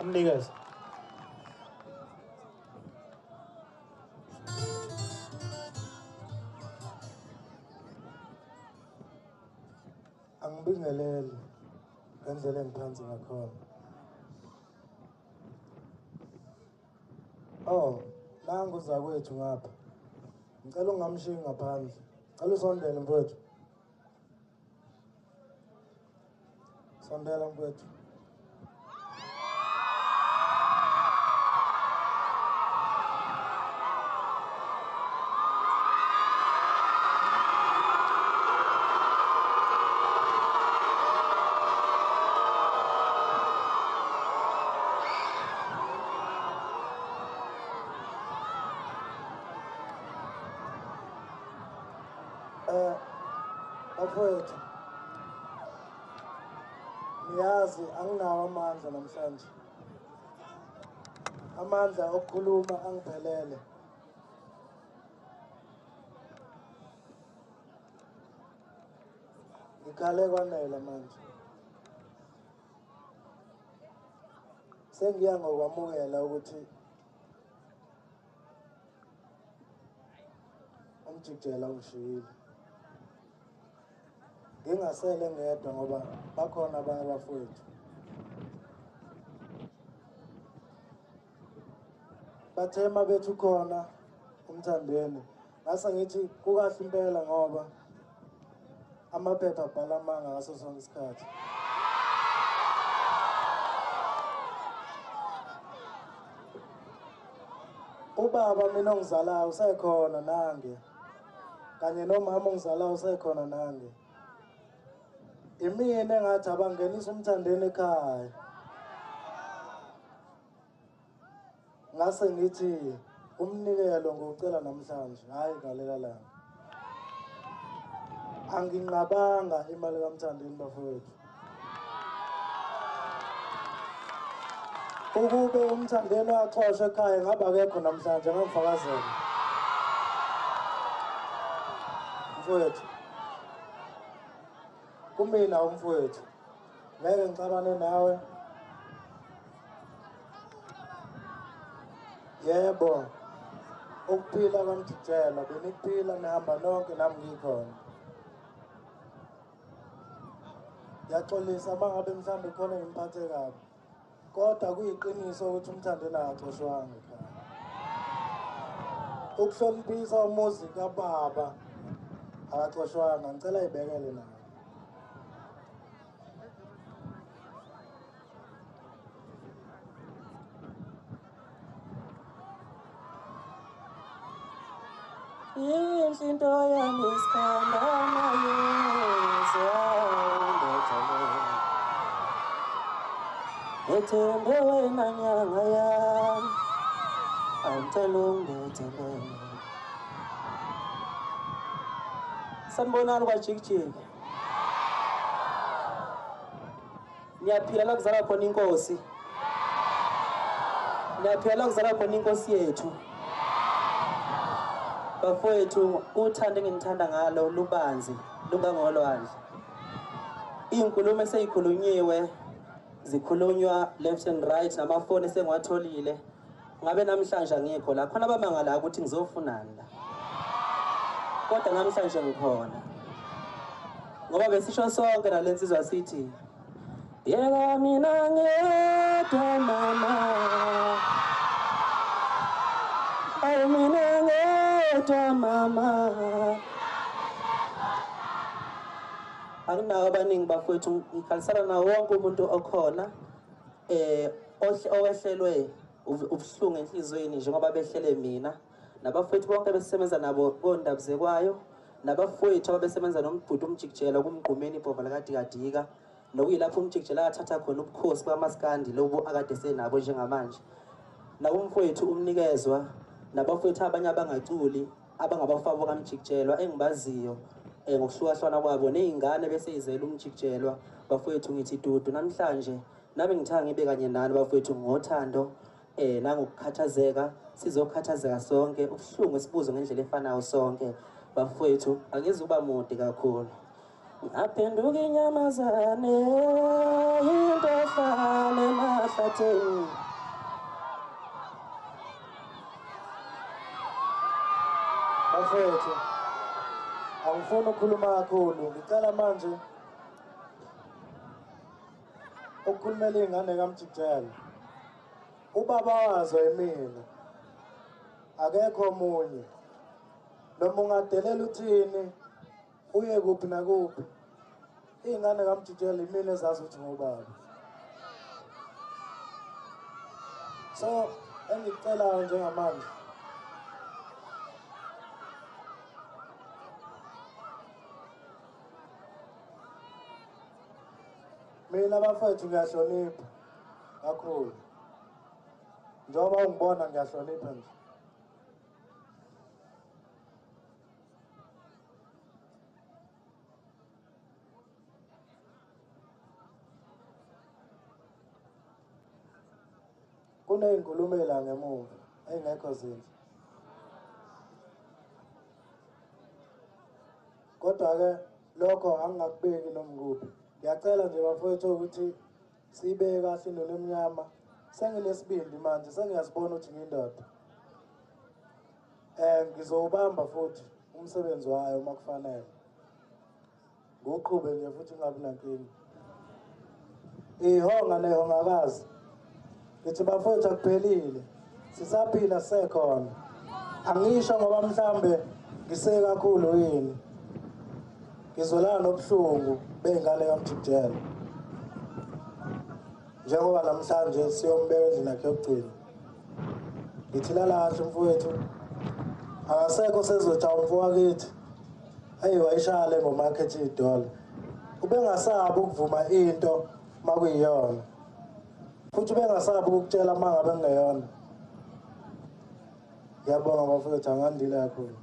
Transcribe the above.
umnikeze. Angibingeleli ngendlela engiphansi ngakhona. Oh, nangu zakwethu ngapha. Ngicela ungamshiyi ngaphandle. Ngicela usondele mfowethu. Sondela mfowethu. Bafowethu, niyazi anginawo amandla namhlanje. Amandla okukhuluma angiphelele. Ngikhale kwanele manje. Sengiya ngokwamukela ukuthi umjikijela ushiyile. Ngingasele ngedwa ngoba bakhona abanye abafowethu. Bathe uma bethu khona umthandweni. Ngase ngithi kukahle impela ngoba amaphepha abhala amanga ngaso sonke isikhathi. Ubaba mina ongizalayo usekhona nange. Kanye nomama ongizalayo usekhona nange. Imina engathi abangenisa umthandeni ekhaya. Ngase ngithi umnikelo ngokucela namhlanje, hayi ngalela langa. Anginqabanga imali kaMthandeni bafowethu. Ukube uMthandeni waxoshwa ekhaya ngabe akekho namhlanje ngangifakazela. Mfowethu. Kumina umfowethu. Ngeke ngixabane nawe. Yebo. Ukuphila kaMjikijela benikuphila nihamba nonke nami ngikhona. Ngiyaxolisa mangabe mhlawumbe khona ngiphathe kabi. Kodwa kuyiqiniso ukuthi uMthandeni akaxoshwanga ekhaya. Ukuhloniphisa umuzi kababa akaxoshwanga, ngicela ayibekele naye. Into yami isikhandana ethembe wena nyanga yami angicela ungibethele. Sanibonani kwajikijiki. Niyaphila la kuzala khona inkosi. Niyaphila la kuzala khona inkosi yethu. Bafowethu uthando engithanda ngalo lubanzi lungangolwandle. Inkulumo eseyikhulunyiwe zikhulunywa left and right namafoni esengwatholile. Ngabe namhlanje ngikho la khona abamangala ukuthi ngizofunani la. Kodwa namhlanje ngikhona. Ngoba besisho sonke nalensizwa sithi yeka mina ngedwa mama. Ay mina ngedwa mama. Anginawo abaningi bafowethu ngikhalisana nawo wonke umuntu okhona owehlelwe ubuhlungu enhlizweni njengoba behlele mina nabafowethu bonke besebenza nabo kondabuzekwayo nabafowethu ababesebenza nombhuti umjikijela kumgqumeni ibhova lakadikadika nokuyilapho umjikijela athatha khona ubukhosi bamaskandi lobu akade senabo njengamanje nakumfowethu umnikezwa nabafowethu abanye abangaculi abangabafabo kaMjikijelwa engibaziyo ngokuhlukahlwana kwabo nezingane bese izela umjikijelwa bafowethu ngithi dudu namhlanje nami ngithanga ngibe kanye nani bafowethu ngothando nangokukhathazeka sizokhathazeka sonke ubuhlungu esibuzo ngendlela efanayo sonke bafowethu angizuba mude kakhulu ngaphenduka inyamazane into ehlala emahlathini. Bafethu, angifuni ukukhuluma kakhulu, ngicela manje ukukhulumela iy'ngane kaMjikijela. Ubaba wazo yimina, akekho omunye. Noma ungadelela uthini, uye kuphi nakuphi, iy'ngane kaMjikijela yimina ezazi ukuthi ngubaba. So engikucelayo njengamanje, mina bafethu ngiyahlonipha kakhulu. Njengoba ungibona ngiyahlonipha nje. Kuney'nkulumo la ngemuva ey'ngekho zinhle. Kodwa-ke lokho angingakubeki noma ikuphi. Ngiyacela nje bafowethu ukuthi siyibeke kahle indoni emnyama. Senginesibindi manje, sengiyasibona ukuthi ngiyindoda. Ngizowubamba futhi umsebenzi wayo uma kufanele. Ngiwuqhube nje futhi ngingabi nankinga. Ihonga nehongakazi. Ngithi bafowethu akuphelile. Sisaphila sisekhona. Angisho ngoba mhlambe ngise kakhulu yini. Ngizolana nobuhlungu bey'ngane kaMjikijela. Njengoba namhlanje siyombeka endlini yakhe yokugcina. Ngithi lala kahle mfowethu. Akasekho sezothi awumfowethu. Hey wayishaya le ngoma yakhe ethi idola. Ubengasabi ukuvuma into makuyiyona. Futhi ubengasabi ukukutshela uma ngabe ngeyona. Ngiyabonga bafowethu, angandile kakhulu.